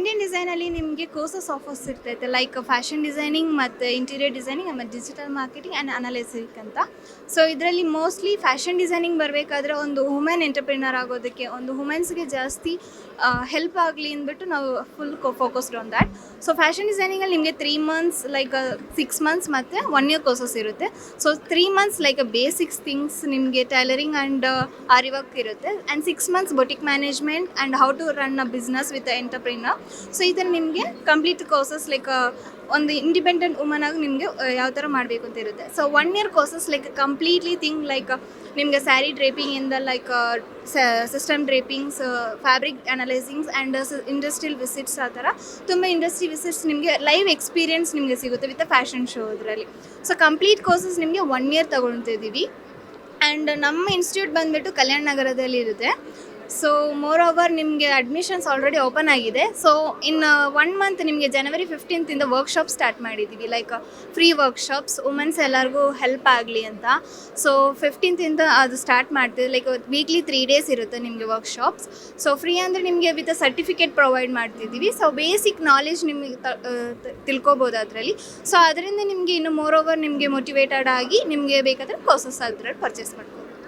Indian ಡಿಸೈನಲ್ಲಿ ನಿಮಗೆ courses offers ಇರ್ತೈತೆ like fashion designing ಮತ್ತು ಇಂಟೀರಿಯರ್ ಡಿಸೈನಿಂಗ್ ಆಮೇಲೆ ಡಿಜಿಟಲ್ ಮಾರ್ಕೆಟಿಂಗ್ ಆ್ಯಂಡ್ ಅನಾಲಿಸಿಕ್ ಅಂತ. ಸೊ ಇದರಲ್ಲಿ ಮೋಸ್ಟ್ಲಿ ಫ್ಯಾಷನ್ ಡಿಸೈನಿಂಗ್ ಬರಬೇಕಾದ್ರೆ ಒಂದು ವುಮೆನ್ ಎಂಟರ್ಪ್ರಿನರ್ ಆಗೋದಕ್ಕೆ, ಒಂದು ವುಮೆನ್ಸ್ಗೆ ಜಾಸ್ತಿ ಹೆಲ್ಪ್ ಆಗಲಿ ಅಂದ್ಬಿಟ್ಟು ನಾವು full focused on that. So fashion ಡಿಸೈನಿಂಗಲ್ಲಿ ನಿಮಗೆ 3 months ಲೈಕ್ 6 months ಮತ್ತು 1 year ಕೋರ್ಸಸ್ ಇರುತ್ತೆ. So 3 months like basics things ನಿಮಗೆ ಟೈಲರಿಂಗ್ ಆ್ಯಂಡ್ ಆರಿ ವರ್ಕ್ ಇರುತ್ತೆ, and 6 months boutique management and how to run a business with entrepreneur. So ಈ ಥರ ನಿಮಗೆ complete courses like ಒಂದು ಇಂಡಿಪೆಂಡೆಂಟ್ ವುಮನ್ ಆಗಿ ನಿಮಗೆ ಯಾವ ಥರ ಮಾಡಬೇಕು ಅಂತ ಇರುತ್ತೆ. So 1 year courses like completely thing like ನಿಮಗೆ ಸ್ಯಾರಿ ಡ್ರೇಪಿಂಗಿಂದ like system drapings, fabric analysings and industrial visits, ಆ ಥರ ತುಂಬ ಇಂಡಸ್ಟ್ರಿ ವಿಸಿಟ್ಸ್ ನಿಮಗೆ ಲೈವ್ ಎಕ್ಸ್ಪೀರಿಯನ್ಸ್ ನಿಮಗೆ ಸಿಗುತ್ತೆ ವಿತ್ ಫ್ಯಾಷನ್ ಶೋ ಇದರಲ್ಲಿ. ಸೊ ಕಂಪ್ಲೀಟ್ ಕೋರ್ಸಸ್ ನಿಮಗೆ 1 year ತೊಗೊಳ್ತಿದ್ದೀವಿ. ಆ್ಯಂಡ್ ನಮ್ಮ ಇನ್ಸ್ಟಿಟ್ಯೂಟ್ ಬಂದುಬಿಟ್ಟು ಕಲ್ಯಾಣ ನಗರದಲ್ಲಿ ಇರುತ್ತೆ. ಸೊ ಮೋರ್ ಓವರ್ ನಿಮಗೆ ಅಡ್ಮಿಷನ್ಸ್ ಆಲ್ರೆಡಿ ಓಪನ್ ಆಗಿದೆ. ಸೊ ಇನ್ 1 month ನಿಮಗೆ January 15th ವರ್ಕ್ಶಾಪ್ ಸ್ಟಾರ್ಟ್ ಮಾಡಿದ್ದೀವಿ, ಲೈಕ್ ಫ್ರೀ ವರ್ಕ್ಶಾಪ್ಸ್ ವುಮೆನ್ಸ್ ಎಲ್ಲರಿಗೂ ಹೆಲ್ಪ್ ಆಗಲಿ ಅಂತ. ಸೊ 15th ಅದು ಸ್ಟಾರ್ಟ್ ಮಾಡ್ತೀವಿ, ಲೈಕ್ ವೀಕ್ಲಿ 3 days ಇರುತ್ತೆ ನಿಮಗೆ ವರ್ಕ್ಶಾಪ್ಸ್. ಸೊ ಫ್ರೀ ಅಂದರೆ ನಿಮಗೆ ವಿತ್ ಸರ್ಟಿಫಿಕೇಟ್ ಪ್ರೊವೈಡ್ ಮಾಡ್ತಿದ್ದೀವಿ. ಸೊ ಬೇಸಿಕ್ ನಾಲೆಜ್ ನಿಮಗೆ ತಿಳ್ಕೊಬೋದು ಅದರಲ್ಲಿ. ಸೊ ಅದರಿಂದ ನಿಮಗೆ ಇನ್ನು ಮೋರ್ ಓವರ್ ನಿಮಗೆ ಮೋಟಿವೇಟೆಡ್ ಆಗಿ ನಿಮಗೆ ಬೇಕಾದರೆ ಕೋರ್ಸಸ್ ಅದರಲ್ಲಿ ಪರ್ಚೇಸ್ ಮಾಡ್ಬೋದು.